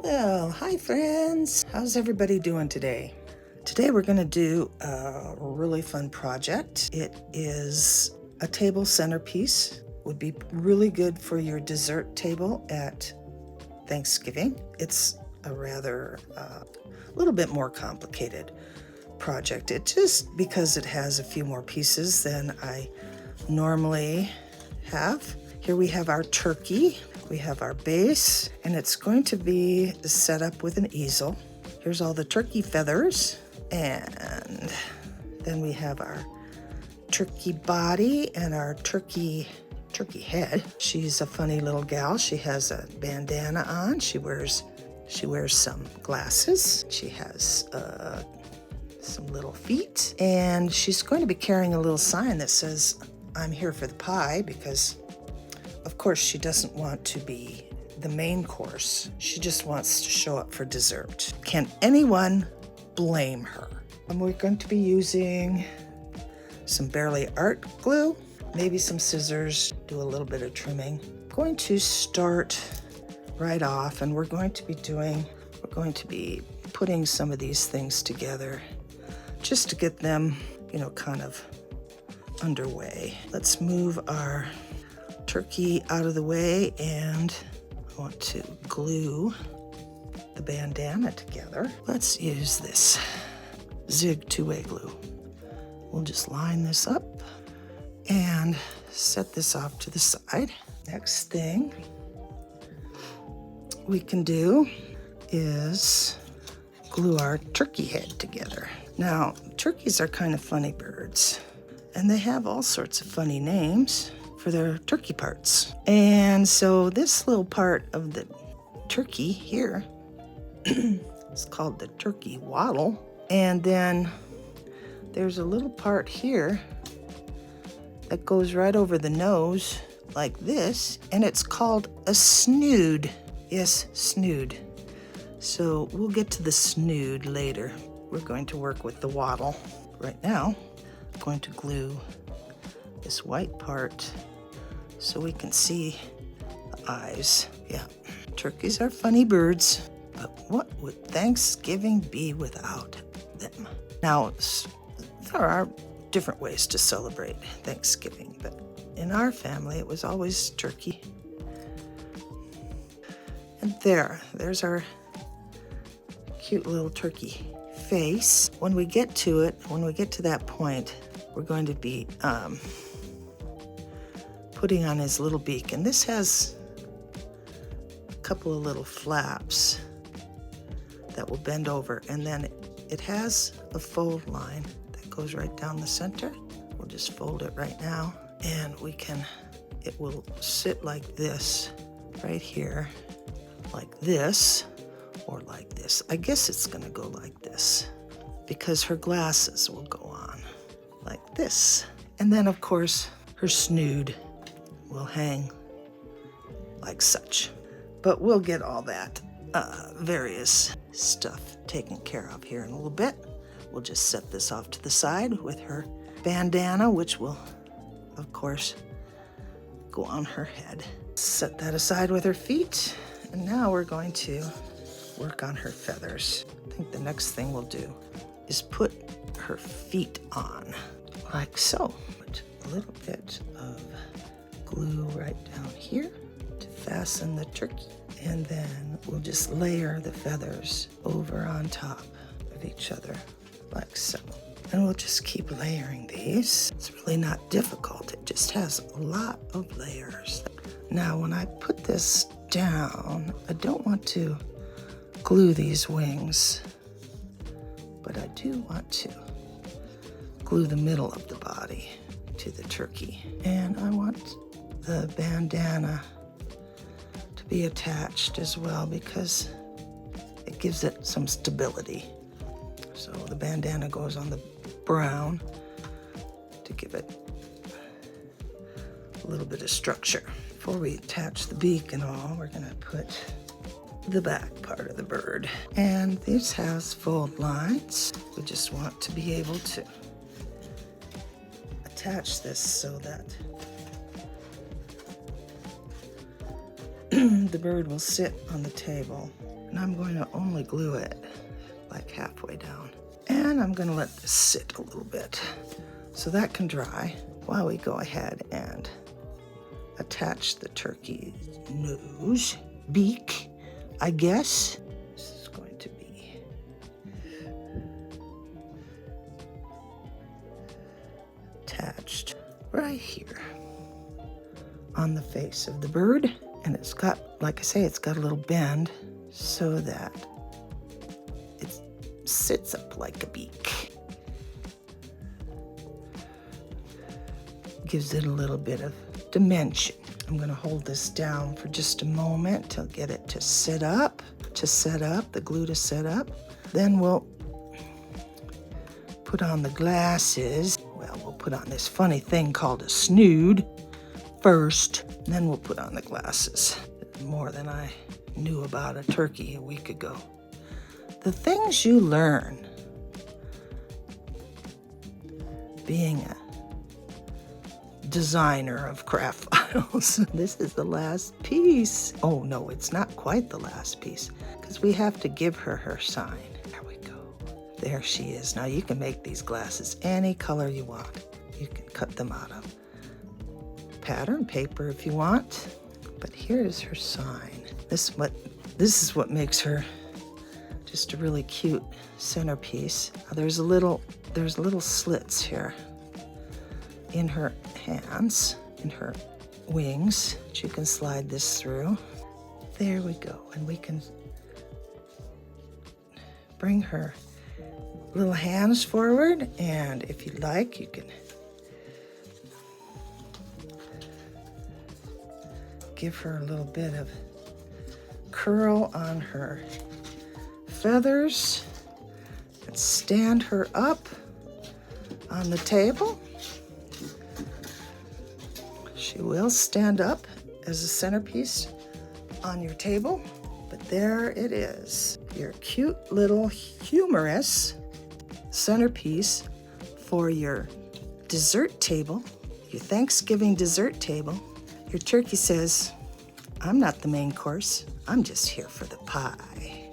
Well, hi friends. How's everybody doing today? Today we're going to do a really fun project. It is a table centerpiece. Would be really good for your dessert table at Thanksgiving. It's a rather little bit more complicated project. It just because it has a few more pieces than I normally have. Here we have our turkey. We have our base, and it's going to be set up with an easel. Here's all the turkey feathers, and then we have our turkey body and our turkey head. She's a funny little gal. She has a bandana on. She wears some glasses. She has some little feet, and she's going to be carrying a little sign that says, "I'm here for the pie," because of course she doesn't want to be the main course. She just wants to show up for dessert. Can anyone blame her? And we're going to be using some Barely Art glue, maybe some scissors, do a little bit of trimming. I'm going to start right off, and we're going to be putting some of these things together just to get them, kind of underway. Let's move our turkey out of the way, and I want to glue the bandana together. Let's use this Zig two-way glue. We'll just line this up and set this off to the side. Next thing we can do is glue our turkey head together. Now, turkeys are kind of funny birds, and they have all sorts of funny names for their turkey parts. And so this little part of the turkey here is called the turkey waddle. And then there's a little part here that goes right over the nose like this, and it's called a snood. Yes, snood. So we'll get to the snood later. We're going to work with the waddle. Right now, I'm going to glue this white part so we can see the eyes. Yeah, turkeys are funny birds, but what would Thanksgiving be without them? Now, there are different ways to celebrate Thanksgiving, but in our family, it was always turkey. And there's our cute little turkey face. When we get to that point, we're going to be putting on his little beak, and this has a couple of little flaps that will bend over, and then it has a fold line that goes right down the center. We'll just fold it right now, and it will sit like this right here, like this, or like this. I guess it's gonna go like this because her glasses will go on like this. And then of course her snood will hang like such. But we'll get all that various stuff taken care of here in a little bit. We'll just set this off to the side with her bandana, which will, of course, go on her head. Set that aside with her feet. And now we're going to work on her feathers. I think the next thing we'll do is put her feet on, like so. Put a little bit of glue right down here to fasten the turkey, and then we'll just layer the feathers over on top of each other like so. And we'll just keep layering these. It's really not difficult. It just has a lot of layers. Now when I put this down, I don't want to glue these wings, but I do want to glue the middle of the body to the turkey. And I want the bandana to be attached as well because it gives it some stability. So the bandana goes on the brown to give it a little bit of structure. Before we attach the beak and all, we're gonna put the back part of the bird. And this has fold lines. We just want to be able to attach this so that the bird will sit on the table And I'm going to only glue it like halfway down. And I'm going to let this sit a little bit so that can dry while we go ahead and attach the turkey nose, beak, I guess. This is going to be attached right here on the face of the bird. And it's got, like I say, it's got a little bend so that it sits up like a beak. Gives it a little bit of dimension. I'm going to hold this down for just a moment to get it to sit up, the glue to set up. Then we'll put on the glasses. Well, we'll put on this funny thing called a snood first, then we'll put on the glasses. More than I knew about a turkey a week ago. The things you learn being a designer of craft files. This is the last piece. Oh no, it's not quite the last piece because we have to give her her sign. There we go. There she is. Now you can make these glasses any color you want. You can cut them out of pattern paper if you want. But here's her sign. This is what makes her just a really cute centerpiece. There's little slits here in her hands, in her wings, that you can slide this through. There we go. And we can bring her little hands forward, and if you like, you can give her a little bit of curl on her feathers and stand her up on the table. She will stand up as a centerpiece on your table, but there it is, your cute little humorous centerpiece for your dessert table, your Thanksgiving dessert table. Your turkey says, I'm not the main course, I'm just here for the pie.